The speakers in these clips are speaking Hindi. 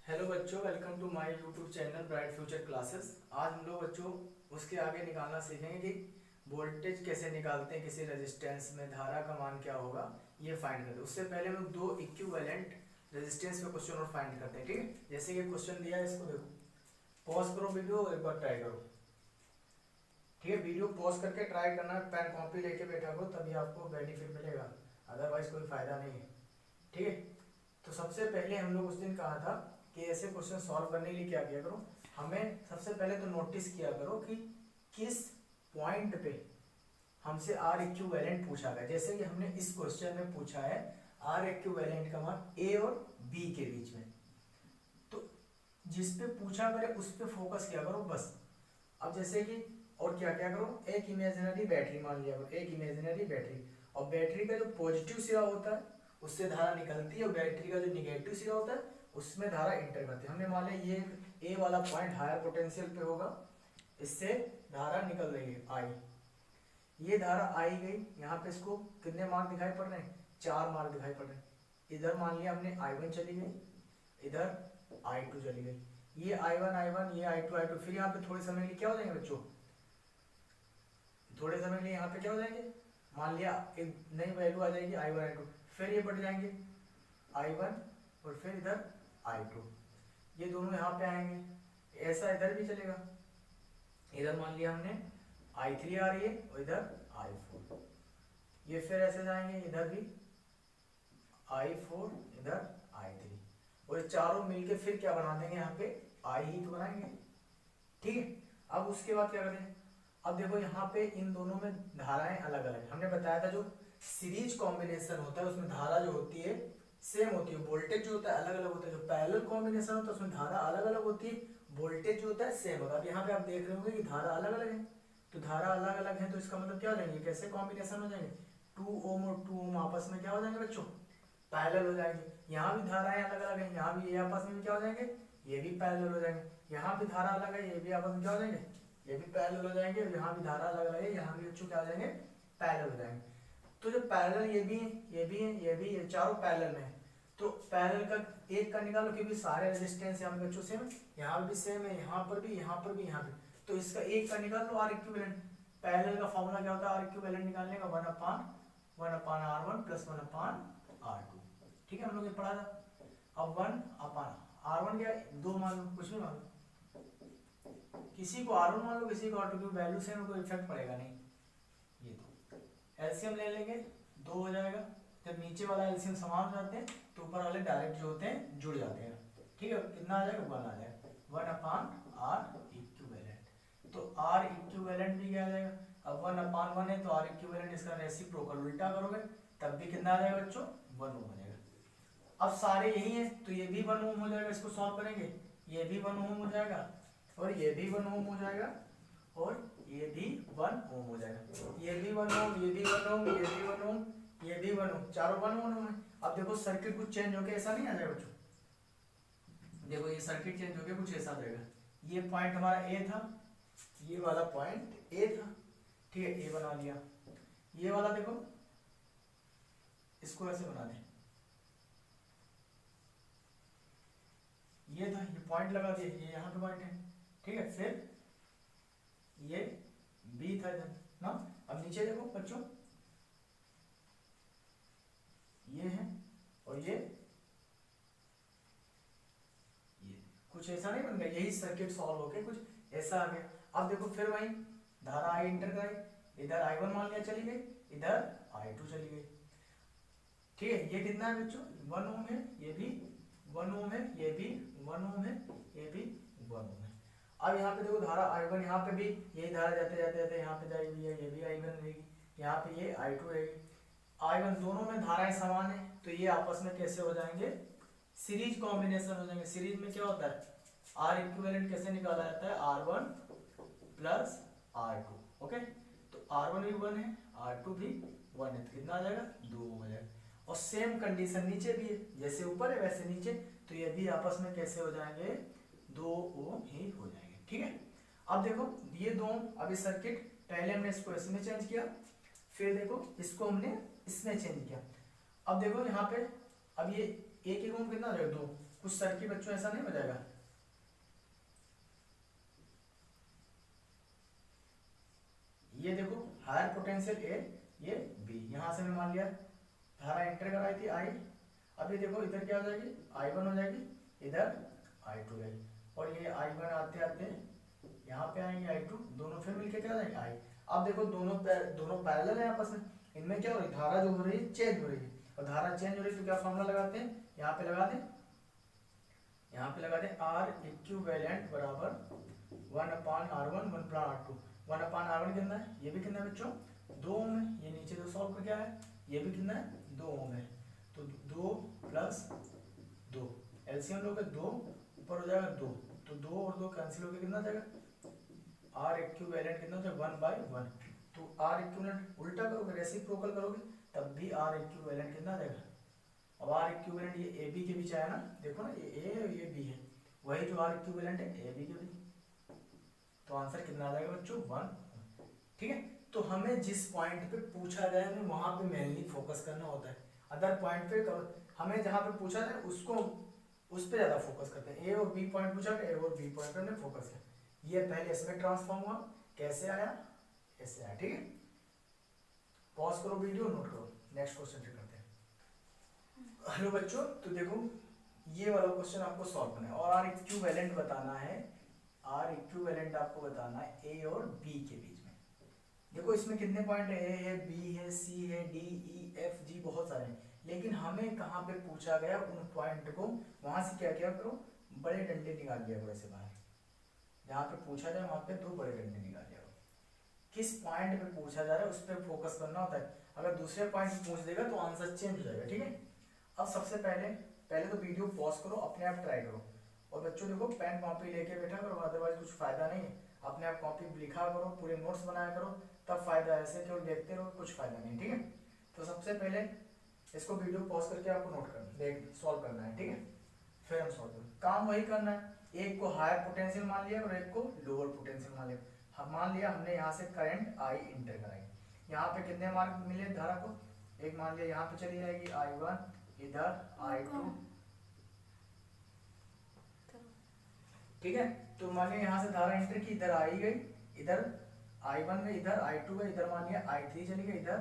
हेलो बच्चों, welcome to my YouTube channel Bright Future classes. आज हम लोग बच्चों उसके आगे निकालना सीखेंगे कि वोल्टेज कैसे निकालते हैं, किसी रेजिस्टेंस में धारा का मान क्या होगा ये फाइंड करते हैं। उससे पहले हम लोग दो इक्विवेलेंट रेजिस्टेंस का क्वेश्चन और फाइंड करते हैं। ठीक है, जैसे कि क्वेश्चन दिया है, इसको देखो, पॉज करो वीडियो और एक बार ट्राई करो। ठीक है, वीडियो पॉज करके ट्राई करना, पेन कॉपी लेके बैठा करो, तभी आपको बेनिफिट मिलेगा, अदरवाइज कोई फायदा नहीं है। ठीक है, तो सबसे पहले हम लोग उस दिन कहा था कि ऐसे क्वेश्चन सॉल्व करने के लिए क्या किया करो, हमें सबसे पहले तो नोटिस किया करो कि किस पॉइंट पे हमसे आर इक्विवेलेंट पूछा गया। जैसे कि हमने इस क्वेश्चन में पूछा है आर इक्विवेलेंट का मान ए और बी के बीच में, तो जिस पे पूछा करे उस पे फोकस किया करो बस। अब जैसे कि और क्या क्या करो, एक इमेजिनरी बैटरी मान लिया करो, एक इमेजिनरी बैटरी, और बैटरी का जो पॉजिटिव सिरा होता है उससे धारा निकलती है और बैटरी का जो निगेटिव सिरा होता है उसमें धारा इंटर करती है। हमने मान लिया ये ए वाला पॉइंट हायर पोटेंशियल पे होगा, इससे धारा निकल रही है आई, ये धारा आई गई यहाँ पे, इसको कितने मार्क दिखाई पड़ रहे हैं, 4 मार्क दिखाई पड़ रहे हैं। इधर मान लिया हमने I1 चली गई, इधर I2 चली गई, ये I1 ये I2 फिर यहाँ पे थोड़े समय के लिए क्या हो जाएंगे बच्चों, थोड़े समय के लिए यहाँ पे क्या हो जाएंगे, मान लिया एक नई वैल्यू आ जाएगी I1 I2, फिर ये बढ़ जाएंगे I1 और फिर इधर I2, ये दोनों यहाँ पे आएंगे। ऐसा इधर भी चलेगा, इधर मान लिया हमने I3 आ रही है और इधर I4, ये फिर ऐसे जाएंगे, इधर भी I4 इधर I3, और ये चारों मिलके फिर क्या बना देंगे, यहाँ पे I ही तो बनाएंगे। ठीक है, अब उसके बाद क्या करें, अब देखो यहाँ पे इन दोनों में धाराएं अलग अलग है। हमने बताया था जो सीरीज कॉम्बिनेशन होता है उसमें धारा जो होती है सेम होती है, वोल्टेज जो होता है अलग अलग होता है। जो पैरेलल कॉम्बिनेशन होता है उसमें धारा अलग अलग होती है, वोल्टेज जो होता है सेम होता है। अब यहाँ पे आप देख रहे होंगे कि धारा अलग अलग है, तो धारा अलग अलग है तो इसका मतलब क्या हो जाएंगे, कैसे कॉम्बिनेशन हो जाएंगे, 2 ओम और 2 ओम आपस में क्या हो जाएंगे बच्चों, पैरेलल हो जाएंगे। यहाँ भी धाराएं अलग अलग है, यहाँ भी ये आपस में भी क्या हो जाएंगे, ये भी पैरेलल हो जाएंगे। यहाँ भी धारा अलग है, ये भी आपस में क्या हो जाएंगे, ये भी पैरेलल हो जाएंगे। और यहाँ भी धारा अलग अलग है, यहाँ भी बच्चों क्या हो जाएंगे, पैरेलल हो जाएंगे। तो जो पैरेलल ये भी है, ये भी है, ये भी, ये चारों पैरेलल में है, तो पैरेलल का एक का निकालो, क्योंकि सारे रेजिस्टेंस यहाँ पे बच्चों सेम है, यहाँ भी सेम है, यहाँ पर भी, यहाँ पर भी, यहाँ भी, तो इसका एक का निकाल लो आर इक्विवेलेंट। पैरेलल का फॉर्मूला क्या होता है आर इक्विवेलेंट निकालने का, 1/1/R1 + 1/R2। ठीक है, हम लोग ये पढ़ा था। अब 1/R1 क्या है, 2 मान लो, कुछ भी मान लो, किसी को R1 मान लो, किसी को R2, क्योंकि वैल्यू से कोई इफेक्ट पड़ेगा नहीं। ये तो एलसीएम ले लेंगे, 2 हो जाएगा। जब नीचे वाला एलसीएम समान हो जाते हैं तो ऊपर वाले डायरेक्ट जो होते हैं जुड़ जाते हैं। ठीक है, कितना आ जाएगा, 1 आ जाएगा, 1/R इक्विवेलेंट। तो R इक्विवेलेंट भी क्या आ जाएगा, अब 1/1 है तो R इक्विवेलेंट इसका रेसिप्रोकल उल्टा करोगे तब भी कितना आ जाएगा बच्चों, 1 ओम हो जाएगा। अब सारे यही है तो ये भी 1 ओम हो जाएगा, इसको सॉल्व करेंगे, ये भी 1 ओम हो जाएगा और ये भी 1 ओम हो जाएगा और ये भी 1 ओम हो जाएगा, ये भी 1 ओम, ये भी 1 ओम, ये भी 1 ओम, ये भी 1 ओम, चारों 1 ओम है। अब देखो सर्किट कुछ चेंज होके ऐसा नहीं आ जाएगा बच्चों, देखो ये सर्किट चेंज होके कुछ ऐसा आ जाएगा। ये पॉइंट हमारा ए था, ये वाला पॉइंट ए था, ठीक है, ए बना लिया। ये वाला देखो, इसको ऐसे बना दें, ये था, ये पॉइंट लगा दिया, ये यहाँ पे पॉइंट है। ठीक है, फिर ये बी था इधर ना। अब नीचे देखो बच्चों, ये है और ये कुछ ऐसा नहीं बन गया, यही सर्किट सॉल्व होके कुछ ऐसा आ गया। अब देखो फिर वही धारा आई इंटर कराई, इधर I1 मान लिया चली गई, इधर I2 चली गई। ठीक है, ये कितना है बच्चों, 1 ओम है, ये भी 1 ओम है, ये भी 1 ओम है, ये भी 1 ओम है। अब यहाँ पे देखो धारा I1, यहाँ पे भी यही धारा जाते जाते जाते यहाँ पे जाएगी, ये भी I1 रहेगी, यहाँ पे ये I2 रहेगी। I1 दोनों में धाराएं समान है तो ये आपस में कैसे हो जाएंगे, सीरीज कॉम्बिनेशन हो जाएंगे। सीरीज में क्या होता है, आर इक्विवेलेंट कैसे निकाला जाता है, R1 + R2। ओके, तो R1 भी 1 है, R2 भी 1 है, तो कितना आ जाएगा, 2 ओम हो जाएगा। और सेम कंडीशन नीचे भी है, जैसे ऊपर है वैसे नीचे, तो ये भी आपस में कैसे हो जाएंगे, 2 ओम ही हो जाएंगे। ठीक है, अब देखो ये 2 ओम, अभी सर्किट पहले हमने इसको इसमें चेंज किया, फिर देखो इसको हमने इसमें चेंज किया। अब देखो यहाँ पे, अब ये 1 ओम कितना हो जाएगा, 2, कुछ सर्किट बच्चों ऐसा नहीं हो जाएगा, ये देखो हायर पोटेंशियल ए, ये बी, यहाँ से मैं मान लिया धारा एंटर कराई थी आई, अब ये देखो इधर क्या हो जाएगी I1 हो जाएगी, इधर I2 हो जाएगी, और ये I1 आते आते यहाँ पे आएंगे I2, दोनों फिर मिलके क्या हो जाएंगे I। अब देखो दोनों पैरेलल है आपस में, इनमें क्या हो रही है, धारा जो हो रही है चेंज हो रही है, और धारा चेंज हो रही है तो क्या फॉर्मूला लगाते हैं, यहाँ पे लगा दें, यहाँ पे लगा दें R इक्विवेलेंट बराबर 1/R1 1/R2, 1/R1 कितना है, ये भी कितना है बच्चों 2 ओम है, ये नीचे जो सॉल्व कर क्या है, ये भी कितना है 2 ओम है, तो 2 + 2 एलसीएम लोगे 2 ऊपर हो जाएगा 2, तो 2 और 2 कैंसिल होकर कितना जाएगा, R इक्विवेलेंट कितना हो जाएगा 1/1, तो R इक्विवेलेंट उल्टा करोगे रेसिप्रोकल करोगे तब भी R इक्विवेलेंट कितना जाएगा, अब R इक्विवेलेंट ये ए बी के बीच आया ना, देखो ना ये ए और ये बी है, वही जो R इक्विवेलेंट है ए बी के बीच, तो आंसर कितना आ जाएगा बच्चों 1। ठीक है, तो हमें जिस पॉइंट पे पूछा जाए हमें वहां पे मेनली फोकस करना होता है, अदर पॉइंट पे हमें जहां पे पूछा जाए उसको उस पे ज्यादा फोकस करते हैं, ए और बी पॉइंट पूछा गया, ए और बी पॉइंट पे हमने फोकस किया, ये पहले इसमें ट्रांसफॉर्म हुआ, कैसे आया ऐसे आया। ठीक है, पॉज करो वीडियो, नोट करो, नेक्स्ट क्वेश्चन पे करते हैं। हेलो बच्चों, तो देखो ये वाला क्वेश्चन आपको सॉल्व करना है और आर इक्विवेलेंट बताना है, आर इक्विवेलेंट आपको बताना है ए और बी के बीच में। देखो इसमें कितने पॉइंट है, ए है, बी है, सी है, डी, ई, एफ, जी, बहुत सारे हैं, लेकिन हमें कहाँ पे पूछा गया उन पॉइंट को वहां से क्या क्या करो, बड़े डंडे निकाल दिया करो ऐसे बाहर, जहाँ पे पूछा जाए वहां पे 2 बड़े डंडे निकाल दिया करो, किस पॉइंट पे पूछा जा रहा है उस पर फोकस करना होता है, अगर दूसरे पॉइंट पे पूछ देगा तो आंसर चेंज हो जाएगा। ठीक है, अब सबसे पहले तो वीडियो पॉज करो, अपने आप ट्राई करो, और बच्चों देखो पेन कॉपी लेके बैठा करो, अदरवाइज कुछ फायदा नहीं है, अपने आप कॉपी लिखा करो, पूरे नोट्स बनाया करो, तब फायदा है, ऐसे केवल देखते रहो कुछ फायदा नहीं। ठीक है, तो सबसे पहले इसको वीडियो पॉज करके आपको नोट करना, देख सॉल्व करना है। ठीक है, फिर हम सॉल्व करेंगे, काम वही करना है, एक को हायर पोटेंशियल मान लिया और एक को लोअर पोटेंशियल मान लिया, हम मान लिया हमने यहाँ से करंट आई इंटर कराई, यहाँ पे कितने मार्क मिले धारा को, एक मान लिया यहाँ पे चली जाएगी I1, इधर I2, ठीक है, तो मान लिया यहाँ से धारा इंटर की, इधर आई गई, इधर I1 में, इधर I2 है, इधर मान लिया I3 चली गई, इधर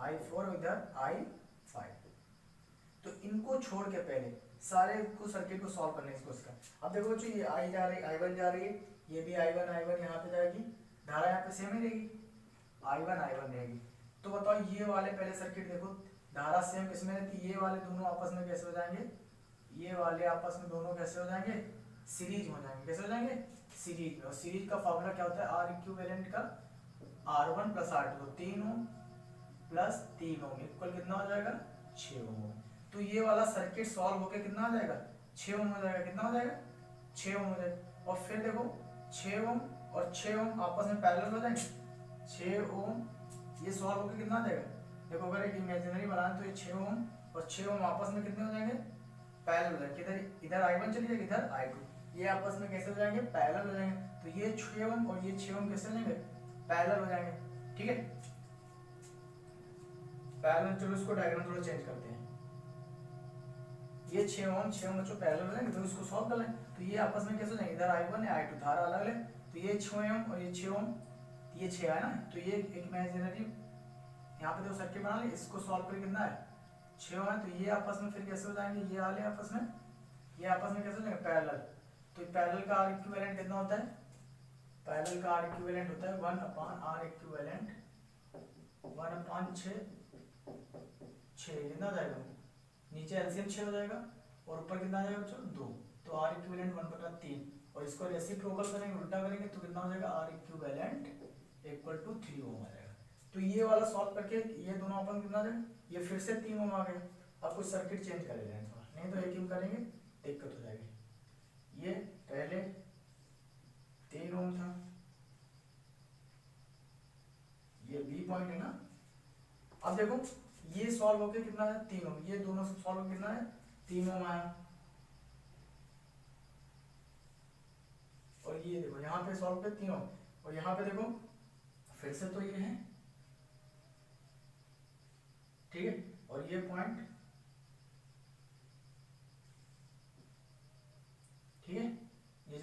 I4 और इधर I5, तो इनको छोड़ के पहले सारे को सर्किट को सॉल्व करने की कोशिश कर। अब देखो बच्चों ये I जा रही है, I1 जा रही है, ये भी I1 यहाँ पे जाएगी, धारा यहाँ पे सेम ही रहेगी, I1 रहेगी, तो बताओ ये वाले पहले सर्किट देखो, धारा सेम किसमें रहती, ये वाले दोनों आपस में कैसे हो जाएंगे, ये वाले आपस में दोनों कैसे हो जाएंगे, सीरीज हो जाएंगे, कैसे हो जाएंगे सीरीज में, और सीरीज का फॉर्मूला क्या होता है, आर इक्विवेलेंट का R1 + R2, तो 3 ओम + 3 ओम इक्वल कितना हो जाएगा 6 ओम, तो ये वाला सर्किट सॉल्व होके कितना आ जाएगा 6 ओम हो जाएगा, कितना हो जाएगा 6 ओम हो जाएगा, और फिर देखो 6 ओम और 6 ओम आपस में पैरेलल हो जाएंगे, 6 ओम ये सॉल्व होके कितना आ जाएगा, देखो अगर एक इमेजिनरी बनाए तो ये 6 ओम और 6 ओम आपस में कितने हो जाएंगे पैरेलल हो जाएंगे, इधर I1 चली जाएगी, इधर I2, ये आपस में कैसे हो जाएंगे पैरेलल हो जाएंगे, तो ये 6 ओम और ये 6 ओम कैसे हो जाएंगे पैरेलल हो जाएंगे। ठीक है, पैरेलल, चलो इसको डायग्राम थोड़ा चेंज करते हैं, ये 6 ओम बच्चों पैरेलल हो जाएंगे, तो इसको सॉल्व कर लें, तो ये आपस में कैसे हो जाएंगे, इधर I1 है I2, धारा अलग है, तो ये 6 ओम और ये 6 ओम, ये 6 है ना, तो ये एक इमेजिनरी यहाँ पे 2 सर्किट बना ले, इसको सॉल्व करके कितना है 6 है, तो ये आपस में फिर कैसे हो जाएंगे, ये वाले आपस में, ये आपस में कैसे हो जाएंगे पैरेलल, तो पैरेलल का R इक्विवेलेंट कितना होता है, पैरेलल का R इक्विवेलेंट होता है 1/R इक्विवेलेंट 1/6, कितना हो जाएगा, नीचे एलसीएम 6 हो जाएगा और ऊपर कितना आ जाएगा बच्चों 2, तो R इक्विवेलेंट 1/3, और इसको रेसिप्रोकल करेंगे, उल्टा करेंगे तो कितना हो जाएगा R इक्विवेलेंट = 3 ओम आ जाएगा, तो ये वाला सॉल्व करके ये दोनों अपन कितना जाएगा, ये फिर से 3 ओम आ गए, अब कुछ सर्किट चेंज कर लेंगे थोड़ा, नहीं तो एक ही करेंगे दिक्कत हो जाएगी, ये पहले 3 ओम था, ये बी पॉइंट है ना, अब देखो ये सॉल्व होके कितना है 3 ओम, ये दोनों सॉल्व होके कितना है 3 ओम आया, और ये देखो यहाँ पे सॉल्व पे 3 ओम, और यहाँ पे देखो फिर से तो ये है, ठीक है, और ये पॉइंट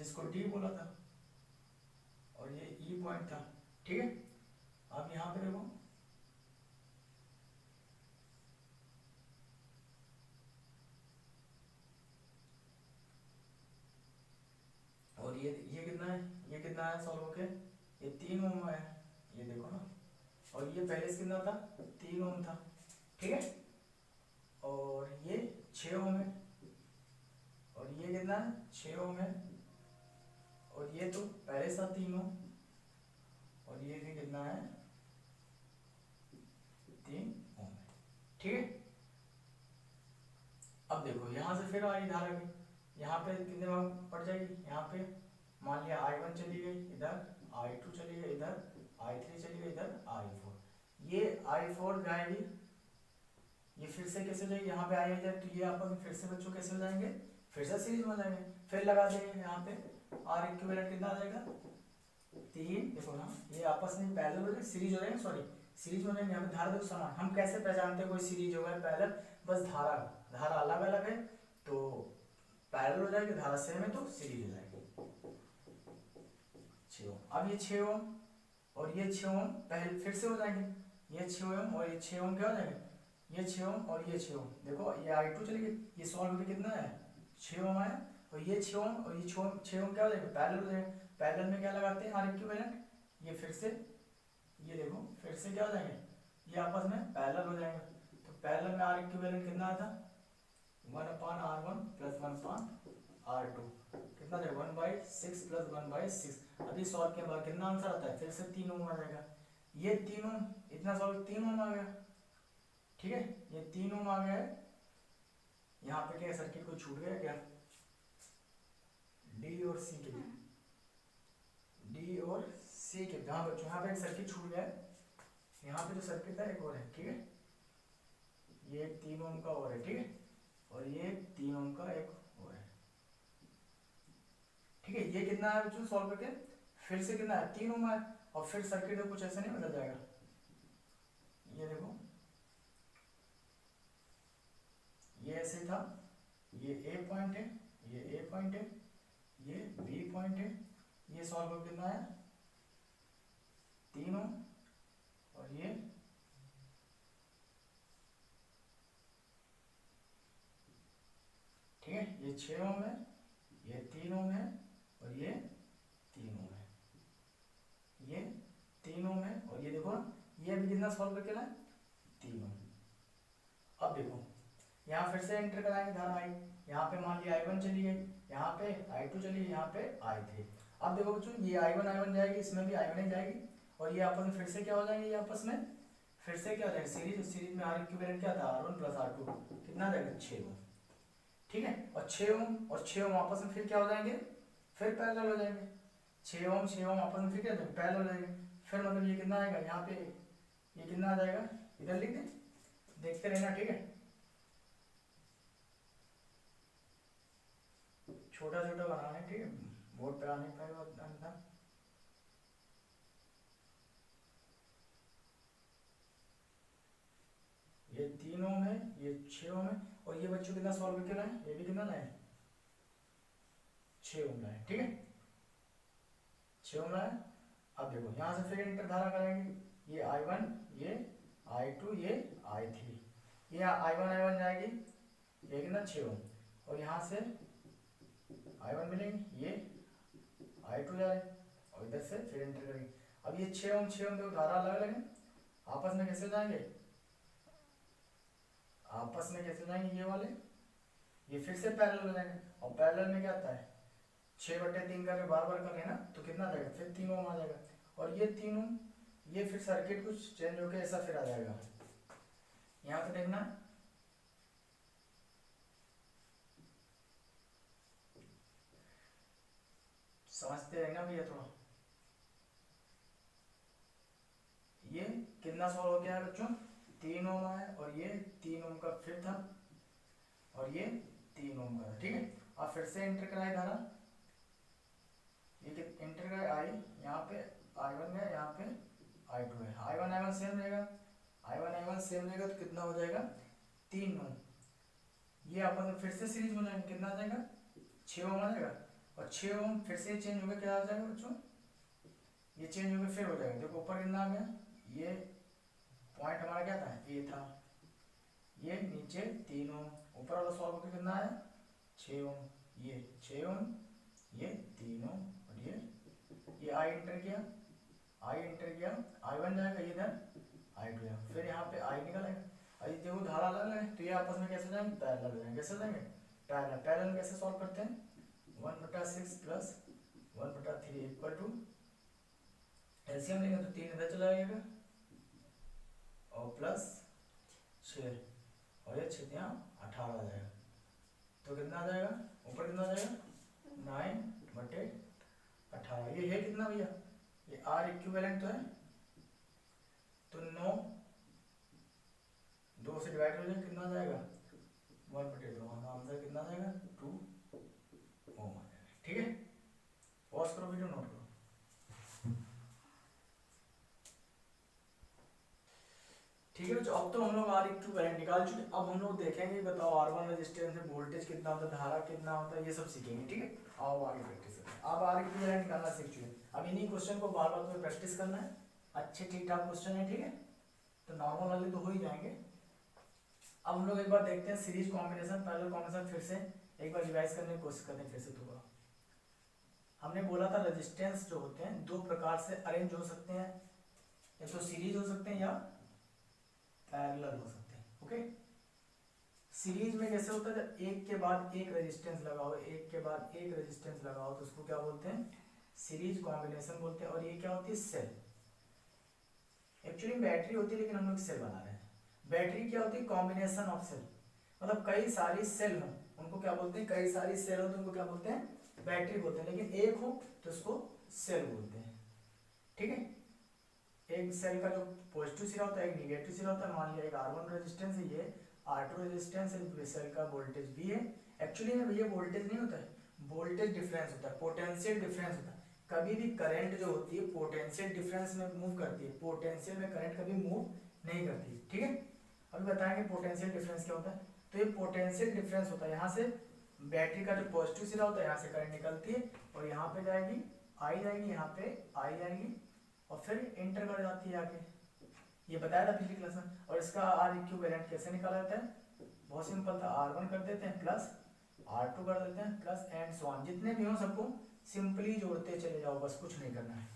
जिसको डी बोला था, और ये ई पॉइंट था, ठीक है। अब यहाँ पे देखो और ये कितना है, ये कितना है सॉल्व होके, ये 3 ओम है, ये देखो ना, और ये पहले से कितना था, 3 ओम था, ठीक है। और ये 6 ओम है, और ये कितना है, 6 ओम है, और ये तो पहले से 3 ओम, और ये भी कितना है, 3 ओम है, ठीक है। अब देखो यहाँ से फिर आई धारा की, यहाँ पे कितने भाग पड़ जाएगी, यहाँ पे मान लिया I1 चली गई, इधर I2 चली गई, इधर I3 चली गई, इधर I4, ये I4 जाएगी, ये फिर से कैसे जाएगी, यहाँ पे आई जाए तो ये आपस में फिर से बच्चों कैसे हो जाएंगे, फिर से सीरीज में जाएंगे, फिर लगा देंगे यहाँ पे R इक्विवेलेंट कितना आ जाएगा, 3, देखो ना ये आपस में पैरेलल हो जाएंगे, सीरीज हो जाएंगे, सॉरी सीरीज में जाएंगे। यहाँ पे धारा देखो समान, हम कैसे पहचानते हैं कोई सीरीज होगा पैरेलल, बस धारा धारा अलग अलग है तो पैरेलल हो जाएगी, धारा सेम है तो सीरीज हो जाएगी। 6 ओम, अब ये 6 ओम और ये 6 ओम पहले फिर से हो जाएंगे, ये 6 ओम और ये 6 ओम क्या हो जाएंगे, ये 6 ओम और ये 6 ओम, देखो ये I2 चली गई, ये सॉल्व होकर कितना है, 6 ओम आया, और ये 6 ओम और ये 6 ओम क्या हो जाएगा, पैरेलल हो जाएगा। पैरेलल में क्या लगाते हैं, R इक्विवेलेंट, ये फिर से, ये देखो फिर से क्या हो जाएंगे, ये आपस में पैरेलल हो जाएंगे, तो पैरेलल में R इक्विवेलेंट कितना आता, 1/R1 प्लस 1/R2 कितना है, 1/6 प्लस 1/6। अभी सॉल्व के बाद कितना आंसर आता है, फिर से 3 ओम आ जाएगा, ये 3 ओम, इतना सॉल्व 3 ओम आ गया, ठीक है, ये 3 ओम आ गया है। यहाँ पे क्या सर्किट को छूट गया क्या, डी और सी के, डी और सी के, जहाँ बच्चों यहाँ पे एक सर्किट छूट गया है, यहाँ पे जो सर्किट था एक और है, ठीक है, ये 3 ओम का और है, ठीक है, और ये 3 ओम का एक और है, ठीक है। ये कितना है बच्चों सॉल्व करके, फिर से कितना है, 3 ओम है, और फिर सर्किट में कुछ ऐसा नहीं बदल जाएगा, ये देखो ये ऐसे था, ये ए पॉइंट है, ये ए पॉइंट है, ये बी पॉइंट है, ये सॉल्व कर कितना है, 3 ओम, और ये ठीक है, ये 6 ओम है, ये 3 ओम है, और ये 3 ओम है, ये 3 ओम है, और ये देखो ये अभी कितना सॉल्व करके लाए, 3 ओम। अब देखो यहाँ फिर से एंटर कराएंगे धारा आई, यहाँ पे मान लिया I1 चली गई, यहाँ पे I2 चली गई, यहाँ पे I3। अब देखो बच्चों ये I1 जाएगी, इसमें भी I1 ही जाएगी, और ये आपस में फिर से क्या हो जाएंगे, ये आपस में फिर से क्या हो जाएगा, सीरीज, सीरीज में R इक्विवेलेंट क्या था, R1 प्लस R2 कितना जाएगा, 6 ओम, ठीक है, और 6 ओम और 6 ओम आपस में फिर क्या हो जाएंगे, फिर पैरेलल हो जाएंगे, 6 ओम आपस में फिर क्या पैरेलल हो जाएंगे, फिर मतलब ये कितना आएगा, यहाँ पे ये कितना आ जाएगा, इधर लिख दें, देखते रहना, ठीक है, छोटा छोटा बनाना है, ठीक है, बोर्ड पे आने पाएगा उतना। ये 3 ओम है, ये 6 ओम है, और ये बच्चों कितना सॉल्व करके लाए, ये भी कितना लाए, 6 ओम लाए, ठीक है, 6 ओम लाए। अब देखो यहाँ से फिर इंटर धारा करेंगे, ये I1, ये I2, ये I3, ये I1 जाएगी, ये कितना 6 ओम, और यहाँ से I1 मिलेंगे, ये I2 जाए, और इधर से फिर एंटर करेंगे। अब ये 6 ओम देखो धारा अलग अलग है, आपस में कैसे जाएंगे, आपस में कैसे जाएंगे, ये वाले ये फिर से पैरेलल हो जाएंगे, और पैरेलल में क्या आता है, 6/3 करके बार बार कर लेना तो कितना आ जाएगा, फिर 3 ओम आ जाएगा, और ये 3 ओम, ये फिर सर्किट कुछ चेंज होकर ऐसा फिर आ जाएगा, यहाँ पे देखना, समझते रहना भैया थोड़ा। ये कितना सॉल्व हो गया है बच्चों, 3 ओम है, और ये 3 ओम का फिर था, और ये 3 ओम का था, ठीक है। अब फिर से एंटर कराए धारा, ये एंटर कराए आई, यहाँ पे I1 है, यहाँ पे I2 है, I1 सेम रहेगा, I1 सेम रहेगा तो कितना हो जाएगा, 3 ओम, ये अपन फिर से सीरीज में जाएंगे, कितना आ जाएगा, 6 ओम आ जाएगा, और 6 ओम फिर से चेंज हो गया, क्या आ जाएगा बच्चों, ये चेंज हो गया फिर हो जाएगा। देखो ऊपर कितना आ गया, ये पॉइंट हमारा क्या था, ए था, ये नीचे 3 ओम, ऊपर वाला सॉल्व होकर कितना आया 6 ओम, ये 6 ओम, ये 3 ओम, और ये आई एंटर किया, आई एंटर किया, आई बन जाएगा, ये इधर आई टू है, फिर यहाँ पे आई निकल आएगा। अभी देखो धारा अलग अलग है तो ये आपस में कैसे जाएंगे, पैरेलल हो जाएंगे। कैसे हो जाएंगे, पैरेलल। पैरेलल कैसे सॉल्व करते हैं, 1/6 प्लस 1/3 इक्वल टू एलसीएम लेंगे तो 3 इधर चला जाएगा और प्लस 6 और ये 6 यहाँ 18 आ जाएगा। तो कितना आ जाएगा, ऊपर कितना आ जाएगा 9/18। ये है कितना भैया, ये आर इक्विवेलेंट तो है, तो 9 2 से डिवाइड हो जाएगा, कितना आ जाएगा 1/2, आंसर कितना आ जाएगा 2 ओम आ जाएगा। ठीक है, पॉज करो वीडियो, नोट करो। ठीक है बच्चों, अब तो हम लोग आर इक्विवेलेंट निकाल चुके। अब हम लोग देखेंगे, बताओ R1 रेजिस्टेंस में वोल्टेज कितना होता है, धारा कितना होता है, ये सब सीखेंगे। ठीक है, आओ आगे प्रैक्टिस करें। अब आर इक्विवेलेंट निकालना सीख चुके, अब इन्हीं क्वेश्चन को बार बार तुम्हें प्रैक्टिस करना है। अच्छे ठीक ठाक क्वेश्चन है, ठीक है, तो नॉर्मल वाले तो हो ही जाएंगे। अब हम लोग एक बार देखते हैं सीरीज कॉम्बिनेशन, पैरेलल कॉम्बिनेशन, फिर से एक बार रिवाइज करने की कोशिश करते हैं फिर से थोड़ा। हमने बोला था रेजिस्टेंस जो होते हैं दो प्रकार से अरेंज हो सकते हैं, या तो सीरीज हो सकते हैं या पैरेलल हो सकते हैं। ओके, सीरीज में कैसे होता है, जब एक के बाद एक रेजिस्टेंस लगाओ, एक के बाद एक रेजिस्टेंस लगाओ, तो उसको क्या बोलते हैं, सीरीज कॉम्बिनेशन बोलते हैं। और ये क्या होती है, सेल। एक्चुअली बैटरी होती है लेकिन हम लोग सेल बना रहे हैं। बैटरी क्या होती है, कॉम्बिनेशन ऑफ सेल, मतलब कई सारी सेल हो उनको क्या बोलते हैं, कई सारी सेल हो तो उनको क्या बोलते हैं, बैटरी बोलते हैं। लेकिन एक हो तो उसको सेल बोलते हैं। ठीक है, एक सेल का जो पॉजिटिव सिरा होता है, एक निगेटिव सिरा होता है। मान लिया एक R1 रेजिस्टेंस है, ये R2 रेजिस्टेंस है, सेल का वोल्टेज V है। एक्चुअली में भैया वोल्टेज नहीं होता है, वोल्टेज डिफरेंस होता है, पोटेंशियल डिफरेंस होता है। कभी भी करंट जो होती है पोटेंशियल डिफरेंस में मूव करती है, पोटेंशियल में करंट कभी मूव नहीं करती। ठीक है, अभी बताएंगे पोटेंशियल डिफरेंस क्या होता है। तो ये पोटेंशियल डिफरेंस होता है, यहाँ से बैटरी का जो पॉजिटिव सिरा होता है यहाँ से करंट निकलती है और यहाँ पे जाएगी आई जाएगी, यहाँ पे आई जाएगी और फिर इंटर कर जाती है आगे। ये बताया था पिछली क्लास में। और इसका आर इक्विवेलेंट कैसे निकाला जाता है, बहुत सिंपल था, R1 कर देते हैं प्लस R2 कर देते हैं प्लस एंड सो ऑन, जितने भी हो सबको सिंपली जोड़ते चले जाओ, बस कुछ नहीं करना है।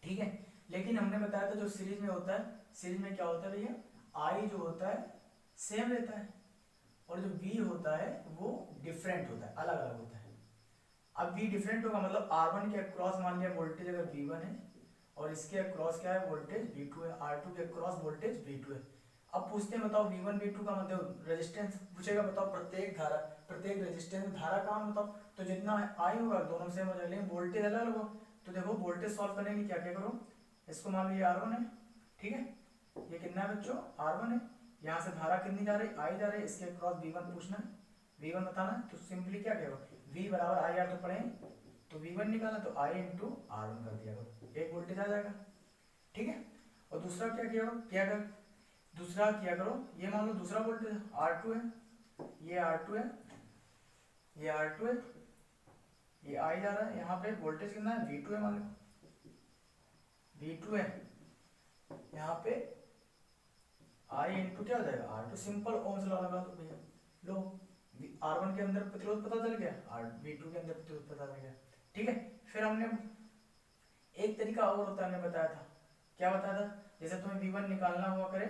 ठीक है, लेकिन हमने बताया था जो सीरीज में होता है, सीरीज में क्या होता है भैया, आई जो होता है सेम रहता है और जो V होता है वो डिफरेंट होता है, अलग अलग होता है। अब V डिफरेंट होगा मतलब R1 के अक्रॉस मान लिया वोल्टेज अगर V1 है और इसके अक्रॉस क्या है वोल्टेज V2 है, R2 के अक्रॉस वोल्टेज V2 है। अब पूछते हैं बताओ V1 V2 का मतलब रेजिस्टेंस पूछेगा, बताओ प्रत्येक धारा प्रत्येक रेजिस्टेंस में धारा कहाँ बताओ, तो जितना आई होगा दोनों सेम हो जाएगा, लेकिन वोल्टेज अलग अलग हो। तो देखो वोल्टेज सॉल्व करने के लिए क्या क्या करो, इसको मान लो ये R1 है, ठीक है, ये कितना है बच्चों R1 है, यहाँ से धारा कितनी जा रही आई जा रही है, इसके अक्रॉस V1 पूछना है, V1 बताना है। तो सिंपली क्या करो, V बराबर आई आर तो पढ़े, तो V1 निकालना तो I इंटू R1 कर दिया करो, एक वोल्टेज आ जाएगा। ठीक है, और दूसरा क्या किया करो, दूसरा क्या करो, ये मान लो दूसरा वोल्टेज R2 है, ये R2 है, ये R2 है, ये I जा रहा है, यहाँ पे वोल्टेज कितना है V2 है, मान लो V2 है, यहाँ पे I इंटू क्या हो जाएगा R2, सिंपल ओम्स लॉ लगा दो भैया, लो R1 के अंदर प्रतिरोध पता चल गया, V2 के अंदर प्रतिरोध पता चल गया। ठीक है, फिर हमने एक तरीका और होता है, हमने बताया था, क्या बताया था, जैसे तुम्हें V1 निकालना हुआ करे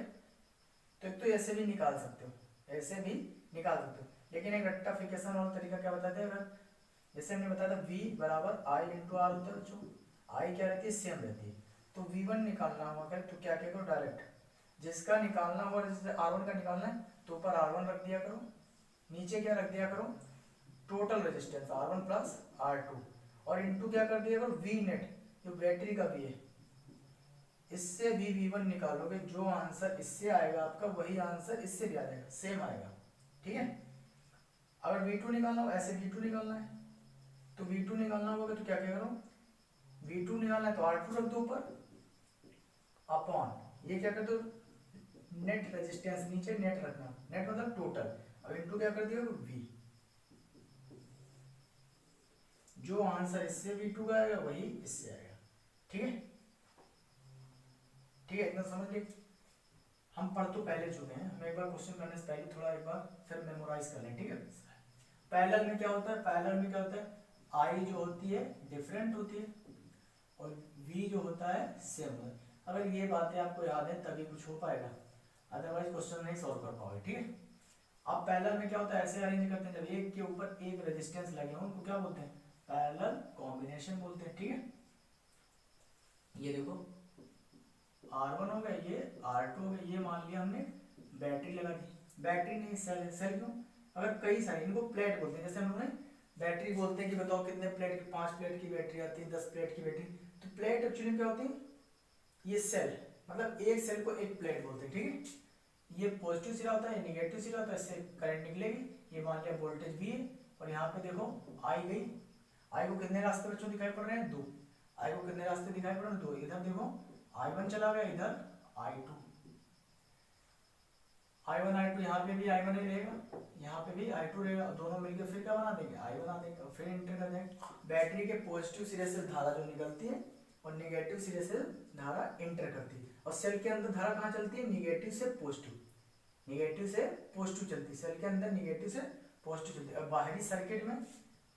तो एक तो ऐसे भी निकाल सकते हो, ऐसे भी निकाल सकते हो, लेकिन एक रेक्टिफिकेशन और तरीका क्या बताते हैं, अगर जैसे हमने बताया था V बराबर I इंटू आर होता है बच्चों, I क्या रहती है सेम रहती है, तो V1 निकालना हुआ करे तो क्या क्या करो, डायरेक्ट जिसका निकालना हुआ जैसे R1 का निकालना है तो ऊपर R1 रख दिया करो, नीचे क्या रख दिया करो, total resistance R1 plus R2 और इनटू क्या कर दिया करो V नेट, जो बैटरी का भी है, इससे भी V1 निकालोगे, जो आंसर इससे आएगा आपका वही आंसर इससे भी आ जाएगा, सेम आएगा। ठीक है, अगर V2 निकालना हो, ऐसे V2 निकालना है तो V2 निकालना होगा तो क्या क्या करो, V2 निकालना है तो R2 रख दो ऊपर अपॉन ये क्या कर दो नेट रेजिस्टेंस, नीचे नेट रखना, नेट मतलब टोटल, अब इनटू क्या कर दिया V, जो आंसर इससे V2 का आएगा वही इससे आएगा। ठीक है, ठीक है, इतना समझ लिए। हम पढ़ तो पहले चुके हैं, हम एक बार क्वेश्चन करने से पहले थोड़ा एक बार फिर मेमोराइज कर लें। ठीक है, पैरेलल में क्या होता है, पैरेलल में क्या होता है, आई जो होती है डिफरेंट होती है और वी जो होता है सेम होता है। अगर ये बातें आपको याद है तभी कुछ हो पाएगा, अदरवाइज क्वेश्चन नहीं सॉल्व कर पाओगे। ठीक है, अब पैरेलल में क्या होता है, ऐसे अरेंज करते हैं, जब एक के ऊपर एक रेजिस्टेंस लगे हो उनको क्या बोलते हैं, पैरेलल कॉम्बिनेशन बोलते हैं। ठीक है, ये देखो R1 हो गया, ये R2 हो गया, ये मान लिया हमने बैटरी लगा दी, बैटरी नहीं सेल है, सेल क्यों, अगर कई सारे, इनको प्लेट बोलते हैं, जैसे हम लोग ने बैटरी बोलते हैं कि बताओ कितने प्लेट की, 5 प्लेट की बैटरी आती है, 10 प्लेट की बैटरी, तो प्लेट एक्चुअली क्या होती है, ये सेल, मतलब एक सेल को एक प्लेट बोलते हैं। ठीक है, ये पॉजिटिव सिरा होता है, ये निगेटिव सिरा होता है, इससे करंट निकलेगी, ये मान लिया वोल्टेज V है, और यहाँ पे देखो आई गई, आई को कितने रास्ते बच्चों दिखाई पड़ रहे हैं, 2, आई को कितने रास्ते दिखाई पड़ रहे हैं, 2, इधर देखो I1 चला गया, इधर I2, I1 I2, यहाँ पे भी I1 ही रहेगा, यहाँ पे भी I2 रहेगा, दोनों मिलकर फिर क्या बना देंगे, I बना देंगे, और फिर इंटर कर देंगे। बैटरी के पॉजिटिव सिरे से धारा जो निकलती है और निगेटिव सिरे से धारा इंटर करती है, और सेल के अंदर धारा कहाँ चलती है, निगेटिव से पॉजिटिव, निगेटिव से पॉजिटिव चलती है, सेल के अंदर निगेटिव से पॉजिटिव चलती है, और बाहरी सर्किट में